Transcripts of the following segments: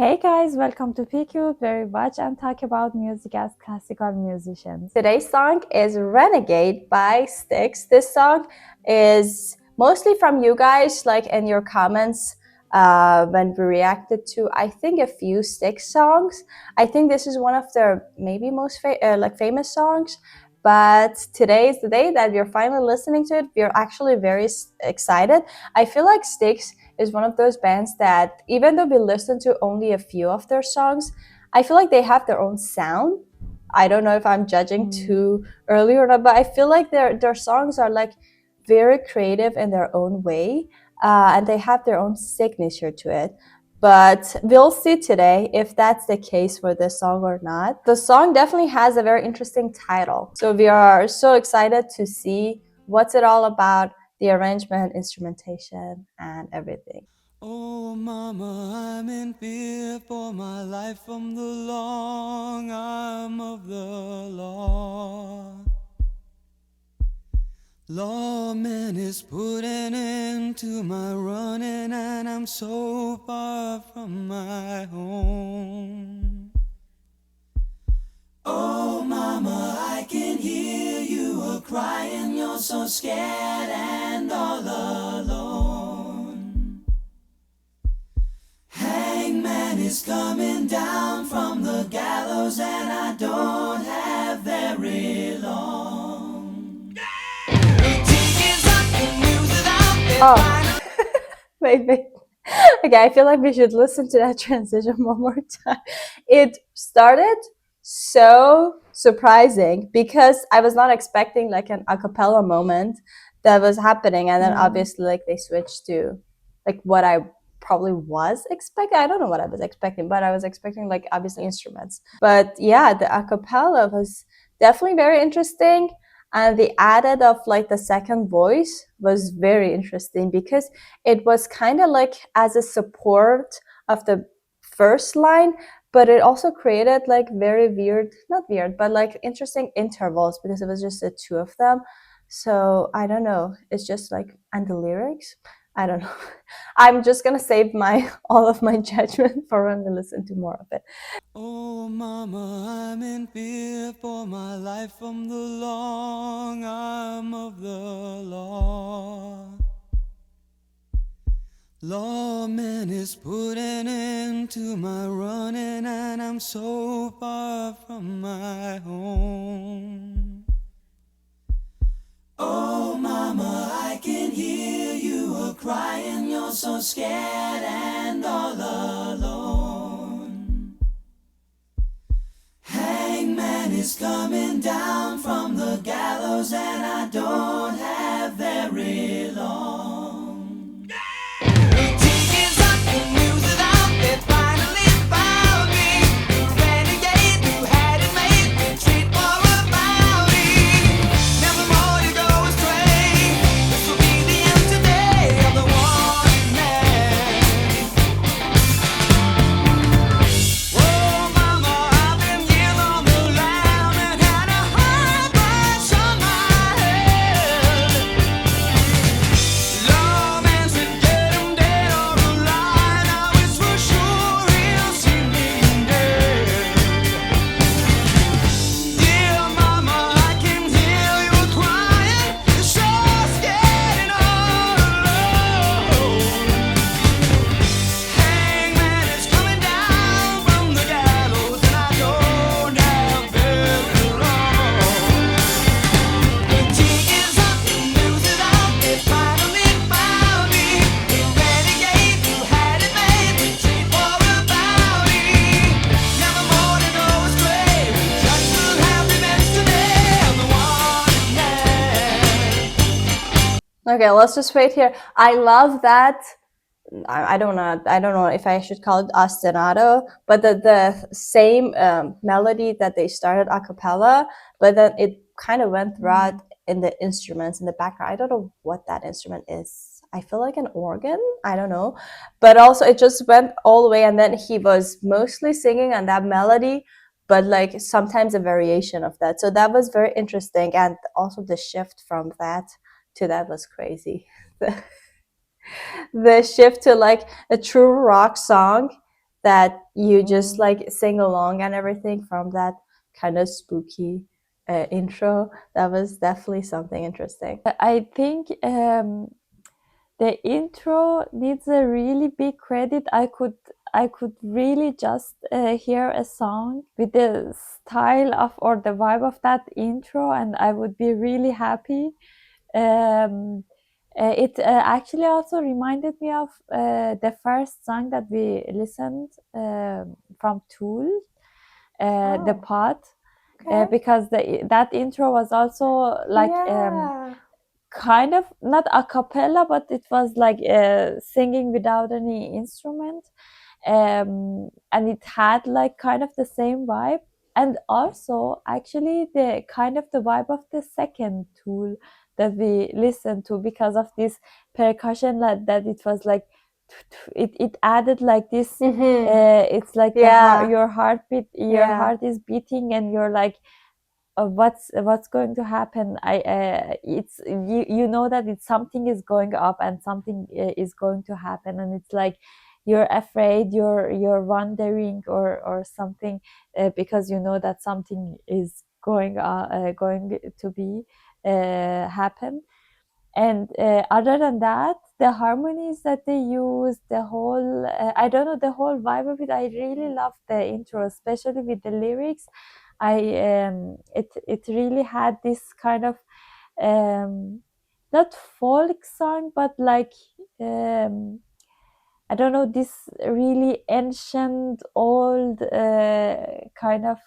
Hey guys, welcome to PQ, where we watch and talk about music as classical musicians. Today's song is Renegade by Styx. This song is mostly from you guys, like in your comments when we reacted to, I think, a few Styx songs. I think this is one of their maybe most famous songs. But today is the day that we're finally listening to it. We're actually very excited. I feel like Styx is one of those bands that even though we listen to only a few of their songs, I feel like they have their own sound. I don't know if I'm judging too early or not, but I feel like their songs are like very creative in their own way, and they have their own signature to it. But we'll see today if that's the case for this song or not. The song definitely has a very interesting title, so we are so excited to see what's it all about, the arrangement, instrumentation, and everything. Oh, mama, I'm in fear for my life from the long arm of the law. Lawman is putting an end to my running, and I'm so far from my home. Oh, mama, I can hear you a-crying, you're so scared and all alone. Hangman is coming down from the gallows, and I don't have very long. Oh, wait. Okay, I feel like we should listen to that transition one more time. It started so surprising because I was not expecting like an a cappella moment that was happening, and then obviously like they switched to like what I probably was expecting. I don't know what I was expecting, but I was expecting like obviously instruments. But yeah, the a cappella was definitely very interesting. And the added of like the second voice was very interesting because it was kind of like as a support of the first line, but it also created like very weird, not weird, but like interesting intervals because it was just the two of them. So I don't know, it's just like, and the lyrics, I don't know. I'm just gonna save my all of my judgment for when we listen to more of it. Oh, mama, I'm in fear for my life from the long arm of the law. Lawman is putting an end to my running, and I'm so far from my home. Oh, mama, I can hear you a-crying, you're so scared and all alone. Hangman is coming down from the gallows, and I don't have very long. Okay, let's just wait here. I love that. I don't know if I should call it ostinato, but the same melody that they started a cappella, but then it kind of went throughout in the instruments in the background. I don't know what that instrument is. I feel like an organ. I don't know, but also it just went all the way, and then he was mostly singing on that melody, but like sometimes a variation of that. So that was very interesting, and also the shift from that to that was crazy. The shift to like a true rock song that you just like sing along and everything from that kind of spooky intro. That was definitely something interesting. I think the intro needs a really big credit. I could really just hear a song with the style of or the vibe of that intro, and I would be really happy. It actually also reminded me of the first song that we listened from Tool, the Pot, because that intro was also like kind of not a cappella, but it was like singing without any instrument, and it had like kind of the same vibe, and also actually the kind of the vibe of the second Tool that we listened to, because of this percussion that it was like it added like this. It's like your heartbeat, your heart is beating, and you're like, what's going to happen. It's you know that it's something is going up and something is going to happen, and it's like you're afraid, you're wondering or something, because you know that something is going to be happen. And other than that, the harmonies that they use, the whole I don't know, the whole vibe of it, I really love the intro, especially with the lyrics. It really had this kind of not folk song, but like I don't know, this really ancient old kind of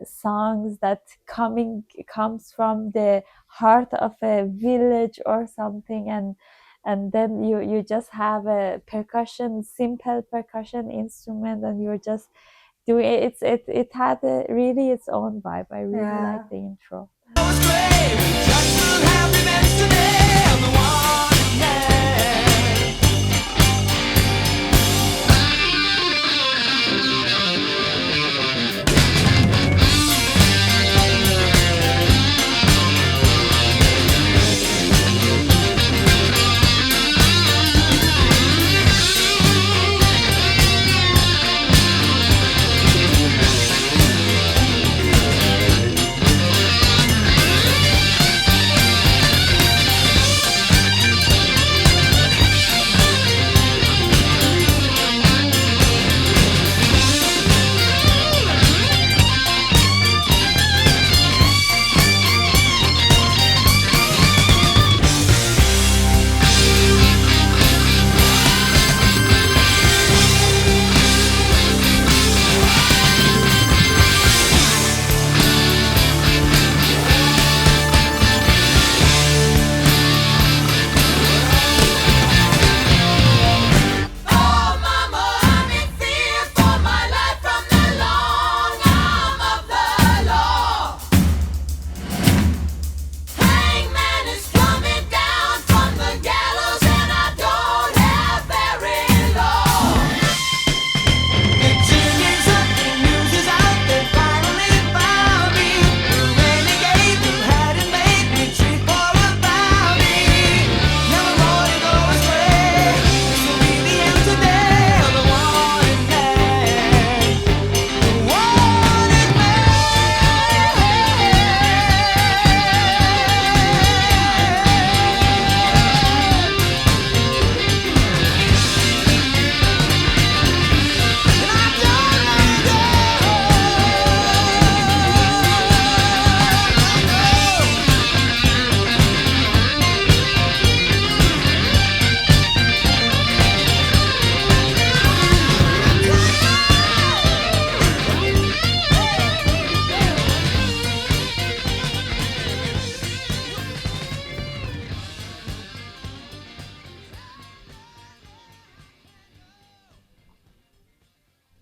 songs that comes from the heart of a village or something, and then you just have a percussion, simple percussion instrument, and you're just doing it. It had really its own vibe. I really like the intro.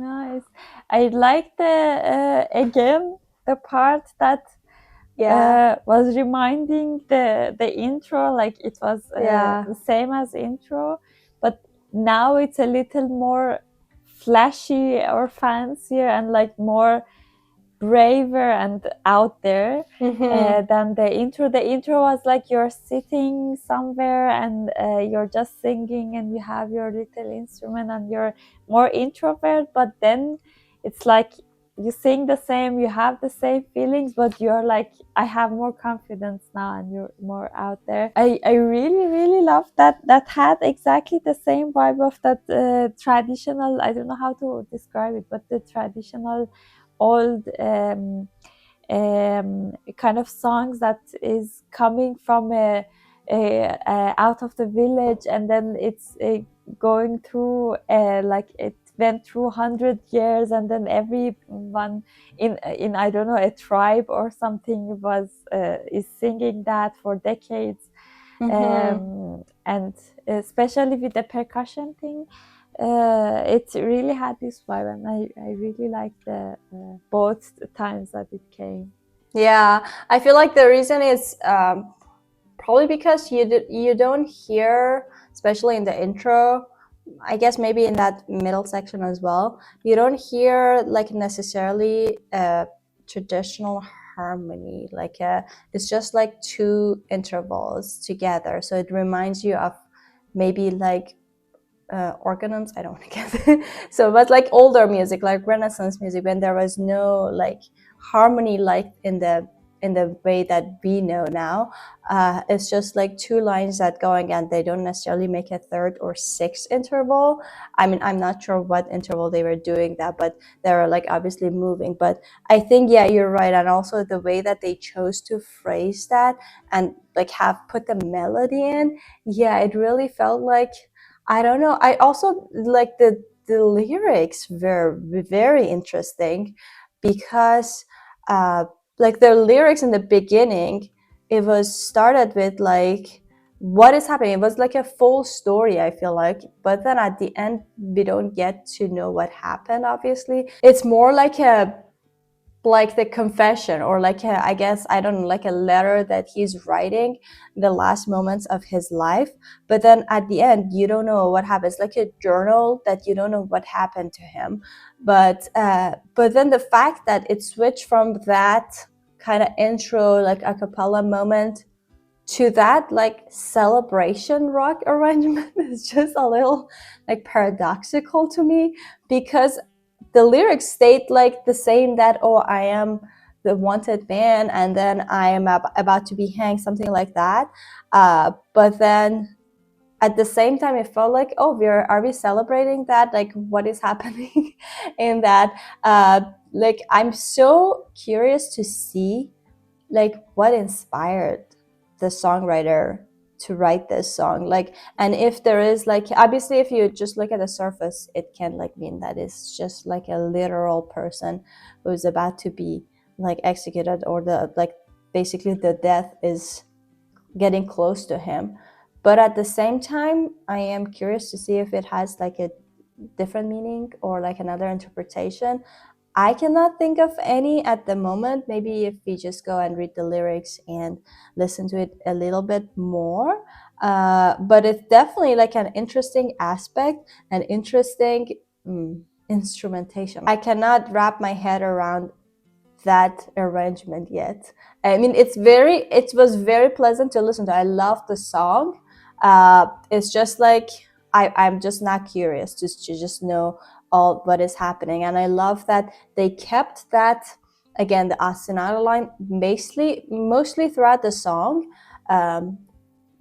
Nice. I like the again the part that was reminding the intro, like it was the same as intro, but now it's a little more flashy or fancier and like more braver and out there than the intro. The intro was like you're sitting somewhere and you're just singing and you have your little instrument and you're more introvert, but then it's like you sing the same, you have the same feelings, but you're like, I have more confidence now and you're more out there. I really, really love that. That had exactly the same vibe of that traditional, I don't know how to describe it, but the traditional old kind of songs that is coming from out of the village, and then it's going through like it went through 100 years, and then everyone in I don't know, a tribe or something was is singing that for decades. And especially with the percussion thing, it really had this vibe, and I really liked the both times that it came. Yeah, I feel like the reason is probably because you don't hear, especially in the intro, I guess maybe in that middle section as well, you don't hear like necessarily a traditional harmony. Like it's just like two intervals together. So it reminds you of maybe like organons. I don't want to guess. So, but like older music, like Renaissance music, when there was no like harmony, like in the way that we know now, it's just like two lines that going, and they don't necessarily make a third or sixth interval. I mean, I'm not sure what interval they were doing that, but they were like obviously moving. But I think, yeah, you're right. And also the way that they chose to phrase that and like have put the melody in, yeah, it really felt like, I don't know. I also like the lyrics were very interesting because like the lyrics in the beginning, it was started with like what is happening. It was like a full story, I feel like, but then at the end we don't get to know what happened. Obviously, it's more like the confession, or like I guess, I don't know, like a letter that he's writing the last moments of his life, but then at the end you don't know what happens, like a journal that you don't know what happened to him. But then the fact that it switched from that kind of intro, like a cappella moment, to that like celebration rock arrangement is just a little like paradoxical to me, because the lyrics state like the same, that, oh, I am the wanted man, and then I am about to be hanged, something like that. But then at the same time, it felt like, oh, are we celebrating that? Like, what is happening in that? Like, I'm so curious to see like what inspired the songwriter to write this song, like, and if there is like, obviously if you just look at the surface, it can like mean that it's just like a literal person who's about to be like executed, or the like basically the death is getting close to him. But at the same time, I am curious to see if it has like a different meaning or like another interpretation. I cannot think of any at the moment. Maybe if we just go and read the lyrics and listen to it a little bit more. But it's definitely like an interesting aspect, an interesting instrumentation. I cannot wrap my head around that arrangement yet. I mean, it was very pleasant to listen to. I love the song. It's just like I'm just not curious to just know all what is happening. And I love that they kept that, again, the ostinato line mostly throughout the song.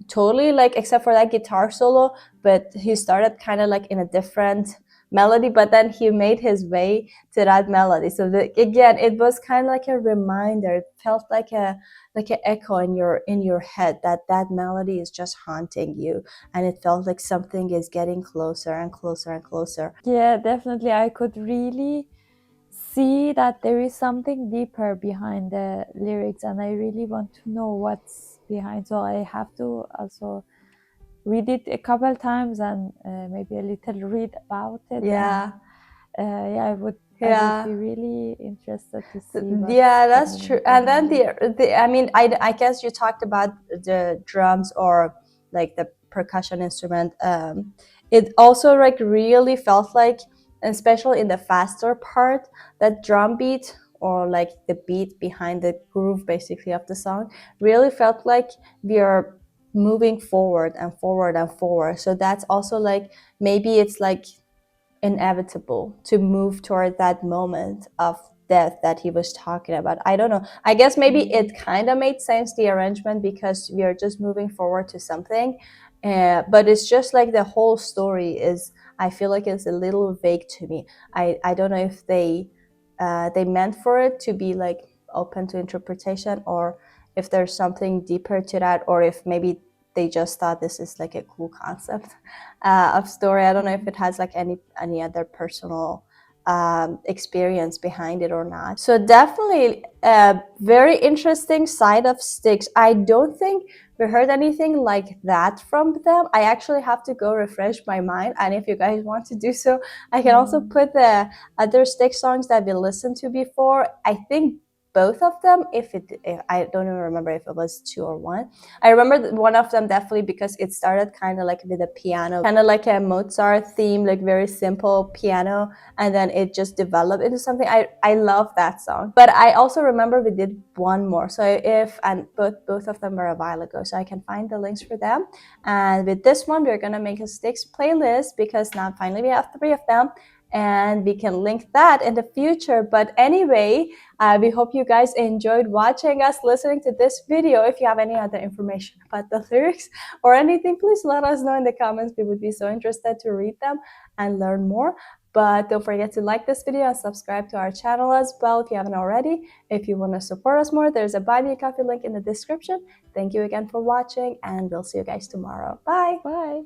Totally, like, except for that guitar solo, but he started kind of like in a different melody, but then he made his way to that melody. So again, it was kind of like a reminder. It felt like an echo in your head, that melody is just haunting you, and it felt like something is getting closer and closer and closer. Yeah, definitely. I could really see that there is something deeper behind the lyrics, and I really want to know what's behind. So I have to also read it a couple times and maybe a little read about it. Yeah. And, yeah, I would be really interested to see. Yeah, that's true. And then I mean, I guess you talked about the drums, or like the percussion instrument. It also like really felt like, especially in the faster part, that drum beat or like the beat behind the groove basically of the song really felt like we are moving forward and forward and forward. So that's also like maybe it's like inevitable to move toward that moment of death that he was talking about. I don't know. I guess maybe it kind of made sense, the arrangement, because we are just moving forward to something. But it's just like the whole story is, I feel like it's a little vague to me. I don't know if they meant for it to be like open to interpretation, or if there's something deeper to that, or if maybe they just thought this is like a cool concept of story. I don't know if it has like any other personal experience behind it or not. So definitely a very interesting side of Styx. I don't think we heard anything like that from them. I actually have to go refresh my mind, and if you guys want to do so, I can also put the other Styx songs that we listened to before. I think both of them, if I don't even remember if it was 2 or 1. I remember one of them definitely because it started kind of like with a piano, kind of like a Mozart theme, like very simple piano, and then it just developed into something. I love that song. But I also remember we did one more. So and both of them were a while ago, so I can find the links for them. And with this one, we're gonna make a Styx playlist because now finally we have 3 of them, and we can link that in the future. But anyway, we hope you guys enjoyed watching us, listening to this video. If you have any other information about the lyrics or anything, please let us know in the comments. We would be so interested to read them and learn more. But don't forget to like this video and subscribe to our channel as well if you haven't already. If you want to support us more, there's a Buy Me a Coffee link in the description. Thank you again for watching, and we'll see you guys tomorrow. Bye! Bye!